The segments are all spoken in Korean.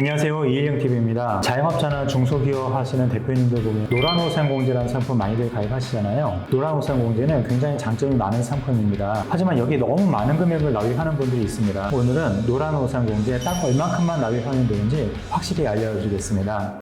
안녕하세요. 이일영TV입니다. 자영업자나 중소기업 하시는 대표님들 보면 노란우산공제라는 상품 많이들 가입하시잖아요. 노란우산공제는 굉장히 장점이 많은 상품입니다. 하지만 여기 너무 많은 금액을 납입하는 분들이 있습니다. 오늘은 노란우산공제 딱 얼만큼만 납입하면 되는지 확실히 알려드리겠습니다.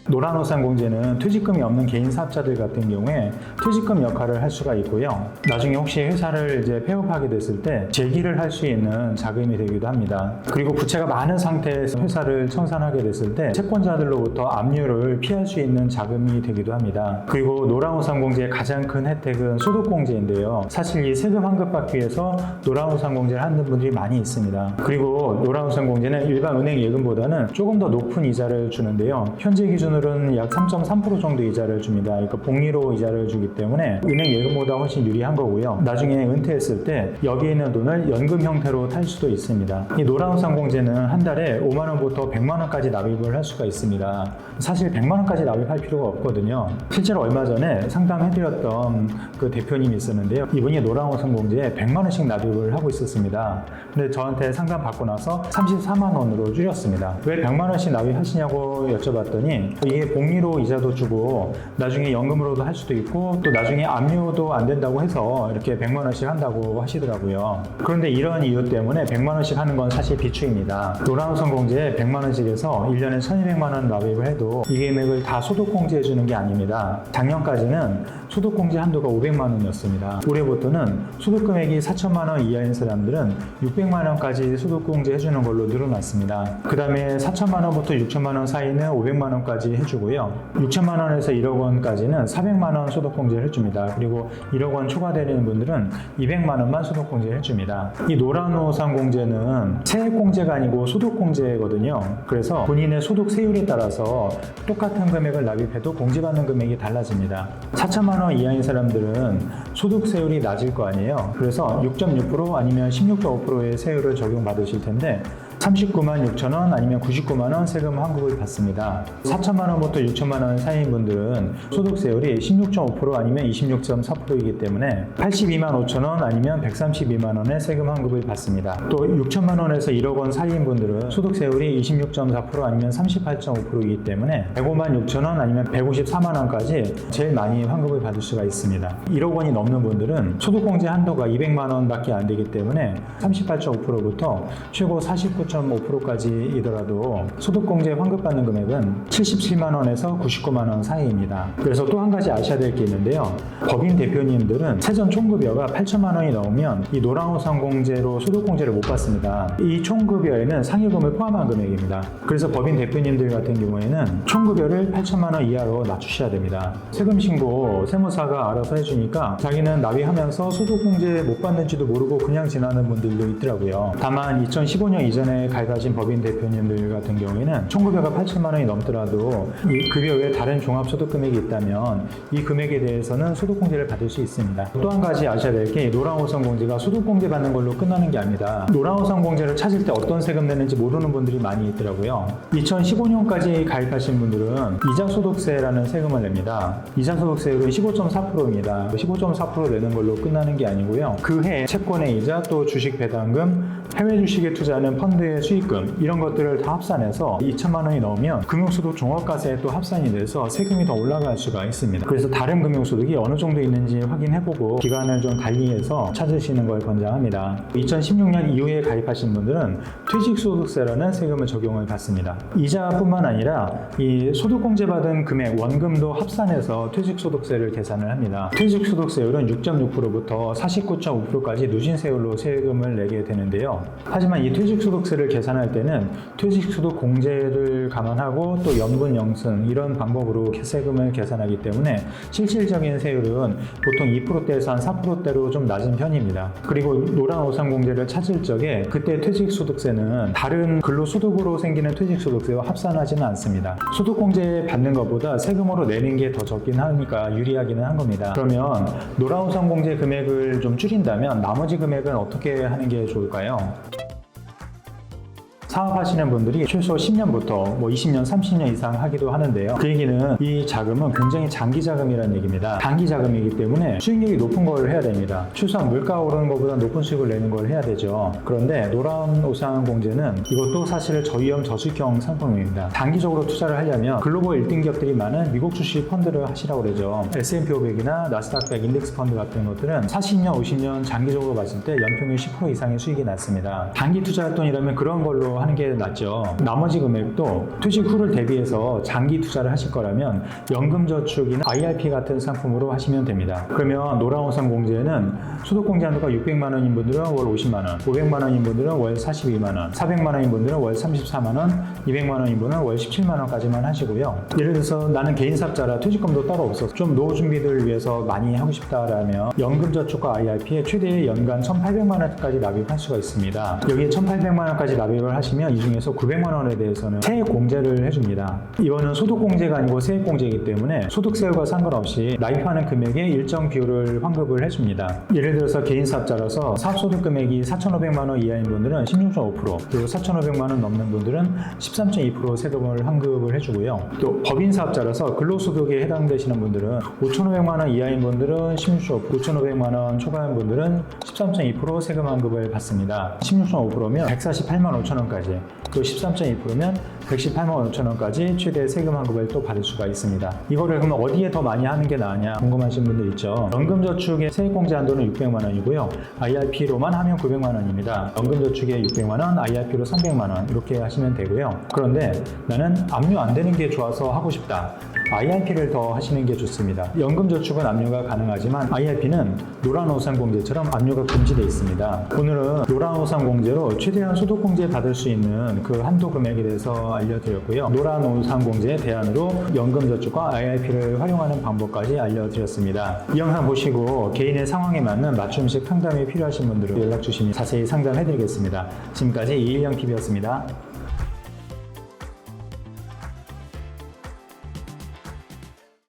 노란우산공제는 퇴직금이 없는 개인 사업자들 같은 경우에 퇴직금 역할을 할 수가 있고요. 나중에 혹시 회사를 폐업하게 됐을 때 재기를 할 수 있는 자금이 되기도 합니다. 그리고 부채가 많은 상태에서 회사를 청산하게 됐을 때 채권자들로부터 압류를 피할 수 있는 자금이 되기도 합니다. 그리고 노란우산공제의 가장 큰 혜택은 소득공제인데요. 사실 이 세금 환급받기 위해서 노란우산공제를 하는 분들이 많이 있습니다. 그리고 노란우산공제는 일반 은행 예금보다는 조금 더 높은 이자를 주는데요. 현재 기준으로 약 3.3% 정도 이자를 줍니다. 그러니까 복리로 이자를 주기 때문에 은행 예금보다 훨씬 유리한 거고요. 나중에 은퇴했을 때 여기에 있는 돈을 연금 형태로 탈 수도 있습니다. 이 노란우산공제는 한 달에 5만 원부터 100만 원까지 납입을 할 수가 있습니다. 사실 100만 원까지 납입할 필요가 없거든요. 실제로 얼마 전에 상담해드렸던 그 대표님이 있었는데요. 이분이 노란우산공제에 100만 원씩 납입을 하고 있었습니다. 근데 저한테 상담 받고 나서 34만 원으로 줄였습니다. 왜 100만 원씩 납입하시냐고 여쭤봤더니 이게 복리로 이자도 주고 나중에 연금으로도 할 수도 있고 또 나중에 압류도 안 된다고 해서 이렇게 100만 원씩 한다고 하시더라고요. 그런데 이런 이유 때문에 100만 원씩 하는 건 사실 비추입니다. 노란우산공제에 100만 원씩에서 1년에 1200만 원 납입을 해도 이 금액을 다 소득공제해 주는 게 아닙니다. 작년까지는 소득공제 한도가 500만 원이었습니다. 올해부터는 소득금액이 4천만 원 이하인 사람들은 600만 원까지 소득공제 해주는 걸로 늘어났습니다. 그 다음에 4천만 원부터 6천만 원 사이는 500만 원까지 해주고요. 6천만 원에서 1억 원까지는 400만 원 소득공제를 해줍니다. 그리고 1억 원 초과되는 분들은 200만 원만 소득공제를 해줍니다. 이 노란우산공제는 세액공제가 아니고 소득공제거든요. 그래서 본인의 소득 세율에 따라서 똑같은 금액을 납입해도 공제받는 금액이 달라집니다. 4천만 원 이하인 사람들은 소득 세율이 낮을 거 아니에요. 그래서 6.6% 아니면 16.5%의 세율을 적용받으실 텐데 39만 6천 원 아니면 99만 원 세금 환급을 받습니다. 4천만 원부터 6천만 원 사이인 분들은 소득세율이 16.5% 아니면 26.4%이기 때문에 82만 5천 원 아니면 132만 원의 세금 환급을 받습니다. 또 6천만 원에서 1억 원 사이인 분들은 소득세율이 26.4% 아니면 38.5%이기 때문에 105만 6천 원 아니면 154만 원까지 제일 많이 환급을 받을 수가 있습니다. 1억 원이 넘는 분들은 소득공제 한도가 200만 원밖에 안 되기 때문에 38.5%부터 최고 49.5%까지이더라도 소득공제 환급받는 금액은 77만 원에서 99만 원 사이입니다. 그래서 또 한 가지 아셔야 될 게 있는데요. 법인 대표님들은 세전 총급여가 8천만 원이 넘으면 이 노란우산공제로 소득공제를 못 받습니다. 이 총급여에는 상여금을 포함한 금액입니다. 그래서 법인 대표님들 같은 경우에는 총급여를 8천만 원 이하로 낮추셔야 됩니다. 세금 신고 세무사가 알아서 해주니까 자기는 납입하면서 소득공제 못 받는지도 모르고 그냥 지나는 분들도 있더라고요. 다만 2015년 이전에 가입하신 법인 대표님들 같은 경우에는 총급여가 8천만 원이 넘더라도 이 급여 외에 다른 종합소득금액이 있다면 이 금액에 대해서는 소득공제를 받을 수 있습니다. 또 한 가지 아셔야 될 게 노란우산공제가 소득공제 받는 걸로 끝나는 게 아닙니다. 노란우산공제를 찾을 때 어떤 세금 내는지 모르는 분들이 많이 있더라고요. 2015년까지 가입하신 분들은 이자소득세라는 세금을 냅니다. 이자소득세율은 15.4%입니다. 15.4% 내는 걸로 끝나는 게 아니고요. 그 해 채권의 이자 또 주식 배당금 해외 주식에 투자하는 펀드의 수익금 이런 것들을 다 합산해서 2천만 원이 넘으면 금융소득 종합과세에 또 합산이 돼서 세금이 더 올라갈 수가 있습니다. 그래서 다른 금융소득이 어느 정도 있는지 확인해보고 기간을 좀 달리해서 찾으시는 걸 권장합니다. 2016년 이후에 가입하신 분들은 퇴직소득세라는 세금을 적용을 받습니다. 이자뿐만 아니라 이 소득공제 받은 금액 원금도 합산해서 퇴직소득세를 계산을 합니다. 퇴직소득세율은 6.6%부터 49.5%까지 누진세율로 세금을 내게 되는데요. 하지만 이 퇴직소득세를 계산할 때는 퇴직소득 공제를 감안하고 또 연분 영승 이런 방법으로 세금을 계산하기 때문에 실질적인 세율은 보통 2%대에서 한 4%대로 좀 낮은 편입니다. 그리고 노란우산공제를 찾을 적에 그때 퇴직소득세는 다른 근로소득으로 생기는 퇴직소득세와 합산하지는 않습니다. 소득공제 받는 것보다 세금으로 내는 게 더 적긴 하니까 유리하기는 한 겁니다. 그러면 노란우산공제 금액을 좀 줄인다면 나머지 금액은 어떻게 하는 게 좋을까요? 사업하시는 분들이 최소 10년부터 뭐 20년, 30년 이상 하기도 하는데요. 그 얘기는 이 자금은 굉장히 장기 자금이라는 얘기입니다. 단기 자금이기 때문에 수익률이 높은 걸 해야 됩니다. 최소한 물가 오르는 것보다 높은 수익을 내는 걸 해야 되죠. 그런데 노라운 우상공제는 이것도 사실 저위험 저수익형 상품입니다. 단기적으로 투자를 하려면 글로벌 1등 기업들이 많은 미국 주식 펀드를 하시라고 그러죠. S&P 500이나 나스닥 100 인덱스 펀드 같은 것들은 40년, 50년 장기적으로 봤을 때 연평균 10% 이상의 수익이 났습니다. 단기 투자할 돈이라면 그런 걸로 하는 게 낫죠. 나머지 금액도 퇴직 후를 대비해서 장기 투자를 하실 거라면 연금저축이나 IRP 같은 상품으로 하시면 됩니다. 그러면 노라우상공제는 소득공제 한도가 600만 원인 분들은 월 50만 원, 500만 원인 분들은 월 42만 원, 400만 원인 분들은 월 34만 원, 200만 원인 분은 월 17만 원까지만 하시고요. 예를 들어서 나는 개인 사업자라 퇴직금도 따로 없어서 좀 노후 준비를 위해서 많이 하고 싶다라면 연금저축과 IRP에 최대 연간 1,800만 원까지 납입할 수가 있습니다. 여기에 1,800만 원까지 납입을 하시면 이 중에서 900만 원에 대해서는 세액공제를 해줍니다. 이거는 소득공제가 아니고 세액공제이기 때문에 소득세율과 상관없이 납입하는 금액의 일정 비율을 환급을 해줍니다. 예를 들어서 개인 사업자라서 사업소득 금액이 4,500만 원 이하인 분들은 16.5%, 그리고 4,500만 원 넘는 분들은 13.2% 세금을 환급을 해주고요. 또 법인 사업자라서 근로소득에 해당되시는 분들은 5,500만 원 이하인 분들은 16.5%, 5,500만 원 초과인 분들은 13.2% 세금 환급을 받습니다. 16.5%면 148만 5천 원까지, 또 13.2%면 118만 5천 원까지 최대 세금 환급을 또 받을 수가 있습니다. 이거를 그러면 어디에 더 많이 하는 게 나으냐 궁금하신 분들 있죠. 연금저축의 세액공제 한도는 600만 원이고요. IRP로만 하면 900만 원입니다. 연금저축에 600만 원, IRP로 300만 원 이렇게 하시면 되고요. 그런데 나는 압류 안 되는 게 좋아서 하고 싶다. IRP를 더 하시는 게 좋습니다. 연금저축은 압류가 가능하지만 IRP는 노란우상공제처럼 압류가 금지되어 있습니다. 오늘은 노란우상공제로 최대한 소득공제 받을 수 있는 그 한도 금액에 대해서 알려드렸고요. 노란우상공제 대안으로 연금저축과 IRP를 활용하는 방법까지 알려드렸습니다. 이 영상 보시고 개인의 상황에 맞는 맞춤식 상담이 필요하신 분들은 연락 주시면 자세히 상담해드리겠습니다. 지금까지 이일영TV였습니다.